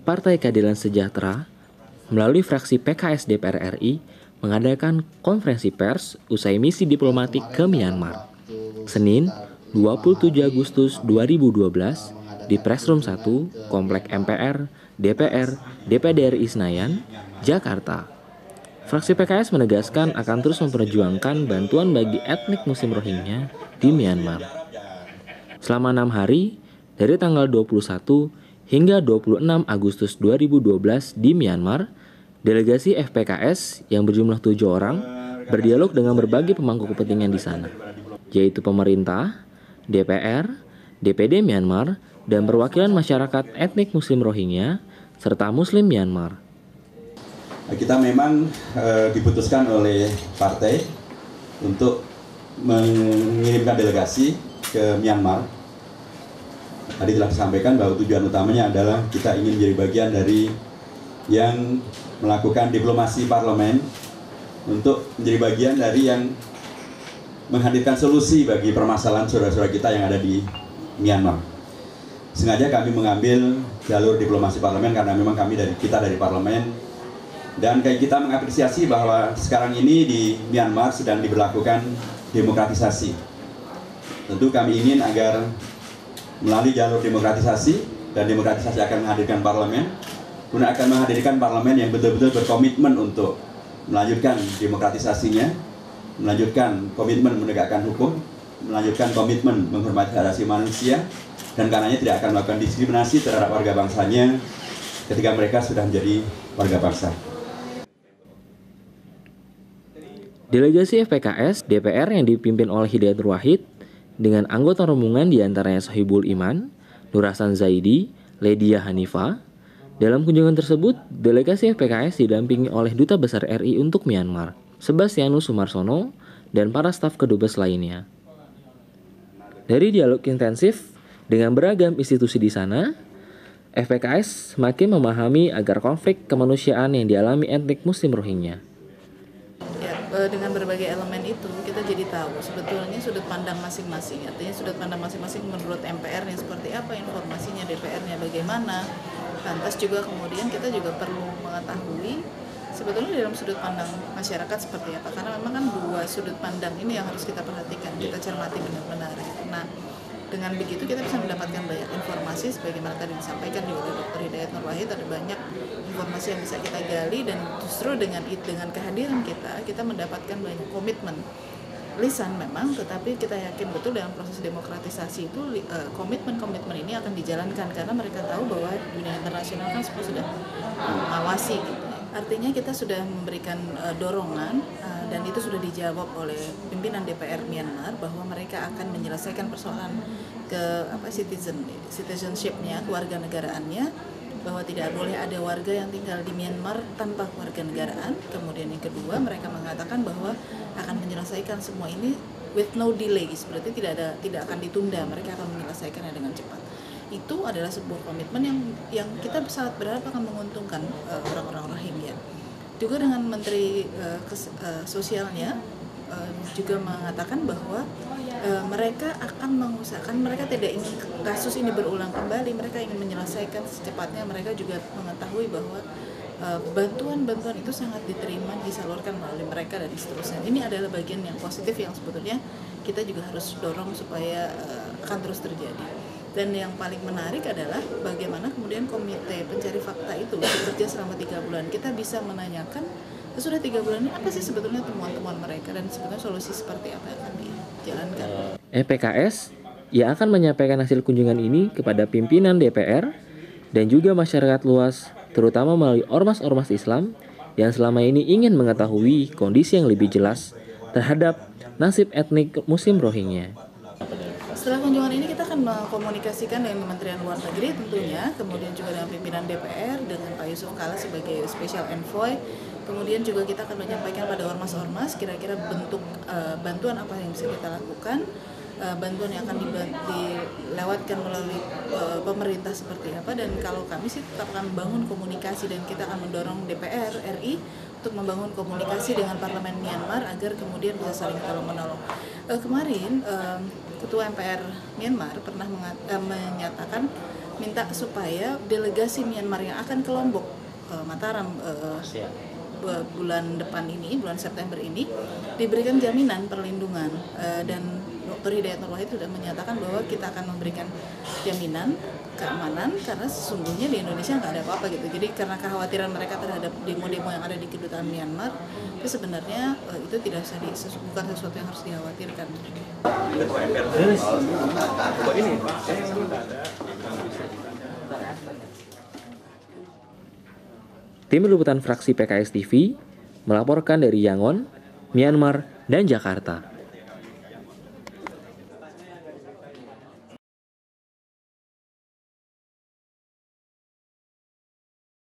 Partai Keadilan Sejahtera melalui fraksi PKS DPR RI mengadakan konferensi pers usai misi diplomatik ke Myanmar. Senin, 27 Agustus 2012 di Pressroom 1, Komplek MPR, DPR, DPD RI Senayan, Jakarta. Fraksi PKS menegaskan akan terus memperjuangkan bantuan bagi etnik Muslim Rohingya di Myanmar. Selama 6 hari, dari tanggal 21 hingga 26 Agustus 2012 di Myanmar, delegasi FPKS yang berjumlah 7 orang berdialog dengan berbagai pemangku kepentingan di sana, yaitu pemerintah, DPR, DPD Myanmar, dan perwakilan masyarakat etnik Muslim Rohingya, serta Muslim Myanmar. Kita memang diputuskan oleh partai untuk mengirimkan delegasi ke Myanmar. Tadi telah disampaikan bahwa tujuan utamanya adalah kita ingin menjadi bagian dari yang melakukan diplomasi parlemen untuk menjadi bagian dari yang menghadirkan solusi bagi permasalahan saudara-saudara kita yang ada di Myanmar. Sengaja kami mengambil jalur diplomasi parlemen karena memang kita dari parlemen, dan kayak kita mengapresiasi bahwa sekarang ini di Myanmar sedang diberlakukan demokratisasi. Tentu kami ingin agar melalui jalur demokratisasi, dan demokratisasi akan menghadirkan parlemen, kemudian akan menghadirkan parlemen yang betul-betul berkomitmen untuk melanjutkan demokratisasinya, melanjutkan komitmen menegakkan hukum, melanjutkan komitmen menghormati hak asasi manusia, dan karenanya tidak akan melakukan diskriminasi terhadap warga bangsanya ketika mereka sudah menjadi warga bangsa. Delegasi FPKS DPR yang dipimpin oleh Hidayat Nur Wahid dengan anggota rombongan diantaranya Sohibul Iman, Nur Hasan Zaidi, Ledia Hanifa. Dalam kunjungan tersebut, delegasi FPKS didampingi oleh Duta Besar RI untuk Myanmar, Sebastianus Sumarsono, dan para staf kedubes lainnya. Dari dialog intensif dengan beragam institusi di sana, FPKS semakin memahami agar konflik kemanusiaan yang dialami etnik Muslim Rohingya. Dengan berbagai elemen itu kita jadi tahu sebetulnya sudut pandang masing-masing. Artinya sudut pandang masing-masing menurut MPR-nya seperti apa, informasinya DPR-nya bagaimana. Lantas juga kemudian kita juga perlu mengetahui sebetulnya dalam sudut pandang masyarakat seperti apa. Karena memang kan dua sudut pandang ini yang harus kita perhatikan, kita cermati benar-benar. Nah, dengan begitu kita bisa mendapatkan banyak informasi sebagaimana tadi disampaikan oleh Dr. Hidayat Nur Wahid, ada banyak informasi yang bisa kita gali, dan justru dengan kehadiran kita mendapatkan banyak komitmen lisan memang, tetapi kita yakin betul dalam proses demokratisasi itu komitmen-komitmen ini akan dijalankan karena mereka tahu bahwa dunia internasional kan semua sudah mengawasi gitu. Artinya kita sudah memberikan dorongan dan itu sudah dijawab oleh pimpinan DPR Myanmar bahwa mereka akan menyelesaikan persoalan citizenship-nya, kewarganegaraannya, bahwa tidak boleh ada warga yang tinggal di Myanmar tanpa kewarganegaraan. Kemudian yang kedua, mereka mengatakan bahwa akan menyelesaikan semua ini with no delay, berarti tidak akan ditunda, mereka akan menyelesaikannya dengan cepat. Itu adalah sebuah komitmen yang kita sangat berharap akan menguntungkan orang-orang Rohingya. Juga dengan Menteri Sosialnya juga mengatakan bahwa mereka akan mengusahakan, mereka tidak ingin kasus ini berulang kembali, mereka ingin menyelesaikan secepatnya. Mereka juga mengetahui bahwa bantuan-bantuan itu sangat diterima, disalurkan melalui mereka dan seterusnya. Ini adalah bagian yang positif yang sebetulnya kita juga harus dorong supaya akan terus terjadi. Dan yang paling menarik adalah bagaimana kemudian komite pencari fakta itu bekerja selama 3 bulan. Kita bisa menanyakan, sudah 3 bulan ini apa sih sebetulnya temuan-temuan mereka dan sebetulnya solusi seperti apa yang akan dijalankan. FPKS yang akan menyampaikan hasil kunjungan ini kepada pimpinan DPR dan juga masyarakat luas, terutama melalui ormas-ormas Islam yang selama ini ingin mengetahui kondisi yang lebih jelas terhadap nasib etnik Muslim Rohingya. Setelah kunjungan ini kita akan mengkomunikasikan dengan Kementerian Luar Negeri tentunya, kemudian juga dengan pimpinan DPR, dengan Pak Yusuf Kalla sebagai Special Envoy. Kemudian juga kita akan menyampaikan pada ormas-ormas kira-kira bentuk bantuan apa yang bisa kita lakukan, bantuan yang akan dilewatkan melalui pemerintah seperti apa. Dan kalau kami sih tetap akan membangun komunikasi dan kita akan mendorong DPR RI untuk membangun komunikasi dengan Parlemen Myanmar agar kemudian bisa saling tolong-menolong. Kemarin Ketua MPR Myanmar pernah menyatakan minta supaya delegasi Myanmar yang akan ke Lombok, Mataram, bulan depan ini, bulan September ini, diberikan jaminan perlindungan, dan Dr. Hidayat Nur Wahid sudah menyatakan bahwa kita akan memberikan jaminan keamanan karena sesungguhnya di Indonesia nggak ada apa-apa gitu. Jadi karena kekhawatiran mereka terhadap demo-demo yang ada di kedutaan Myanmar, itu sebenarnya itu tidak usah bukan sesuatu yang harus dikhawatirkan. Tim liputan fraksi PKS TV melaporkan dari Yangon, Myanmar, dan Jakarta.